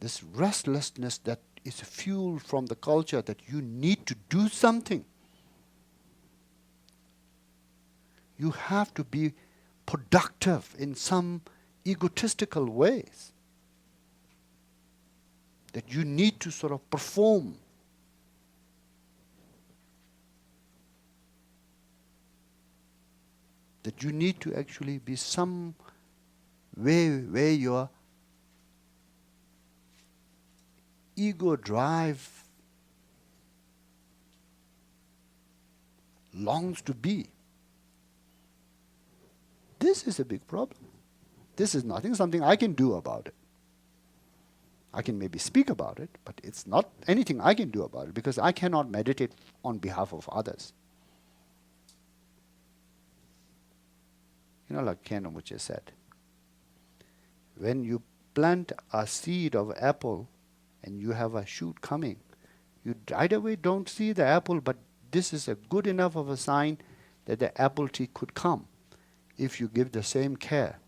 this restlessness that is fueled from the culture that you need to do something. You have to be productive in some egotistical ways. That you need to sort of perform. That you need to actually be some way where your ego drive longs to be. This is a big problem. This is something I can do about it. I can maybe speak about it, but it's not anything I can do about it because I cannot meditate on behalf of others. You know, like Rinpoche said, when you plant a seed of apple and you have a shoot coming, you right away don't see the apple, but this is a good enough of a sign that the apple tree could come if you give the same care.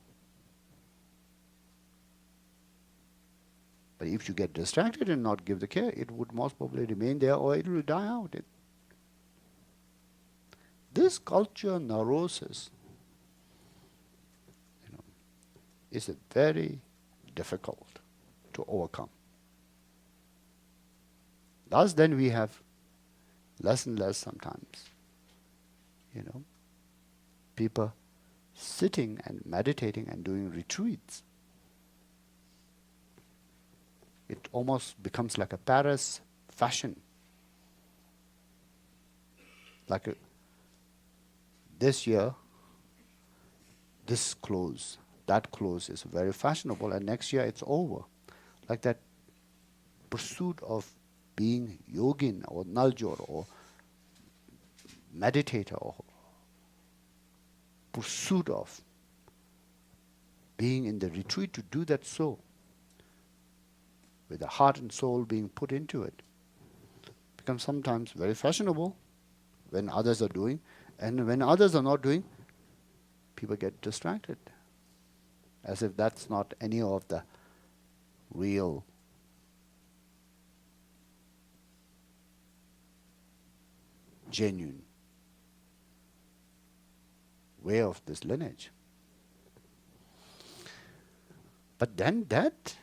But if you get distracted and not give the care, it would most probably remain there or it will die out. This culture neurosis, is very difficult to overcome. Thus then we have less and less sometimes, people sitting and meditating and doing retreats. It almost becomes like a Paris fashion. Like this year, this clothes, that clothes is very fashionable, and next year it's over. Like that pursuit of being Yogin or Naljor or meditator, or pursuit of being in the retreat to do that so, with the heart and soul being put into it, becomes sometimes very fashionable when others are doing, and when others are not doing, people get distracted, as if that's not any of the real genuine way of this lineage. But then that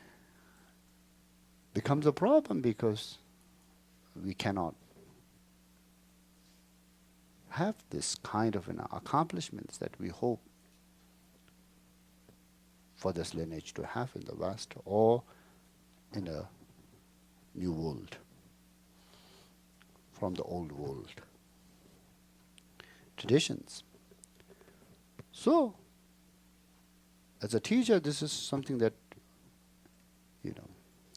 becomes a problem because we cannot have this kind of accomplishments that we hope for this lineage to have in the West or in a new world, from the old world traditions. So, as a teacher, this is something that,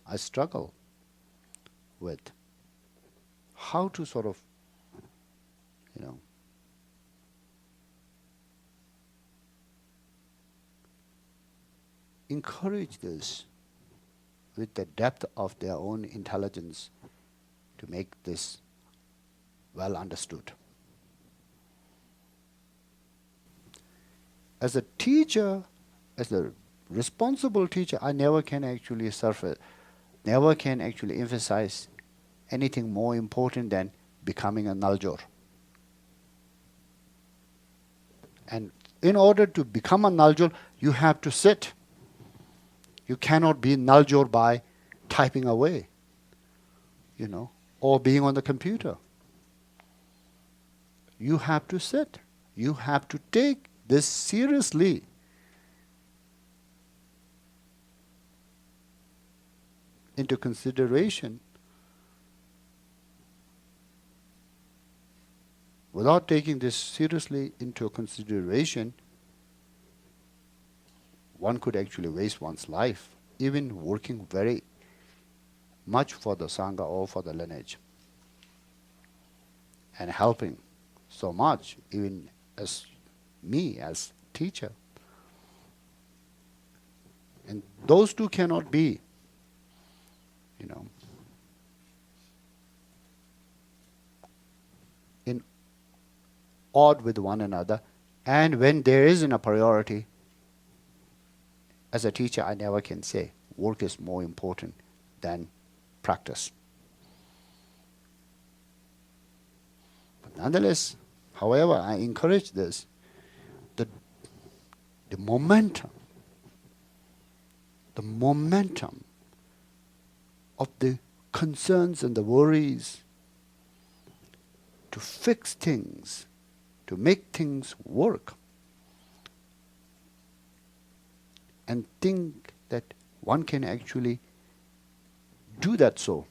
I struggle with. How to sort of, encourage this with the depth of their own intelligence to make this well understood. As a teacher, as a responsible teacher, I never can actually emphasize anything more important than becoming a Naljor. And in order to become a Naljor, you have to sit. You cannot be Naljor by typing away, or being on the computer. You have to sit. You have to take this seriously. Into consideration. Without taking this seriously into consideration, one could actually waste one's life, even working very much for the Sangha or for the lineage, and helping so much, even as me as teacher. And those two cannot be, in odd with one another. And when there isn't a priority, as a teacher, I never can say work is more important than practice. But nonetheless, however, I encourage this, the momentum of the concerns and the worries to fix things, to make things work, and think that one can actually do that so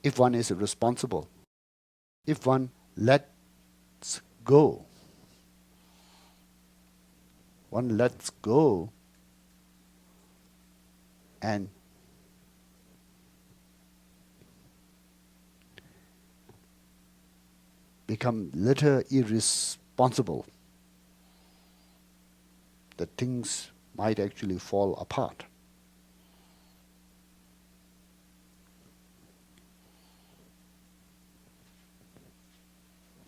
if one is responsible, if one lets go. One lets go and become little irresponsible, that things might actually fall apart.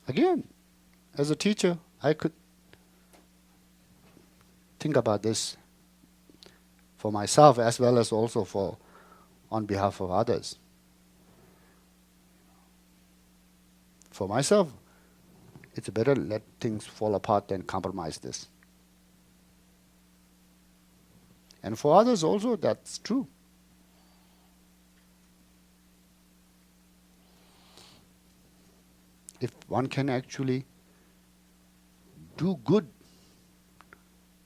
Again, as a teacher, I could think about this for myself as well as also for on behalf of others. For myself, it's better let things fall apart than compromise this. And for others also, that's true. If one can actually do good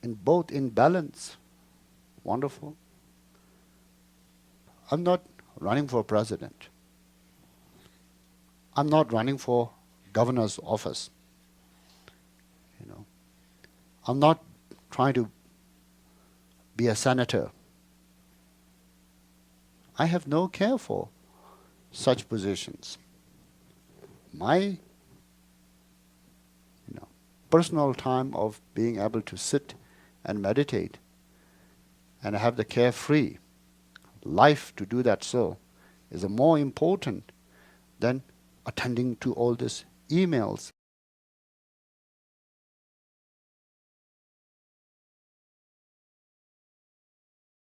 in both in balance, wonderful. I'm not running for president. I'm not running for governor's office. I'm not trying to be a senator. I have no care for such positions. My personal time of being able to sit and meditate and have the carefree life to do that so is more important than attending to all these emails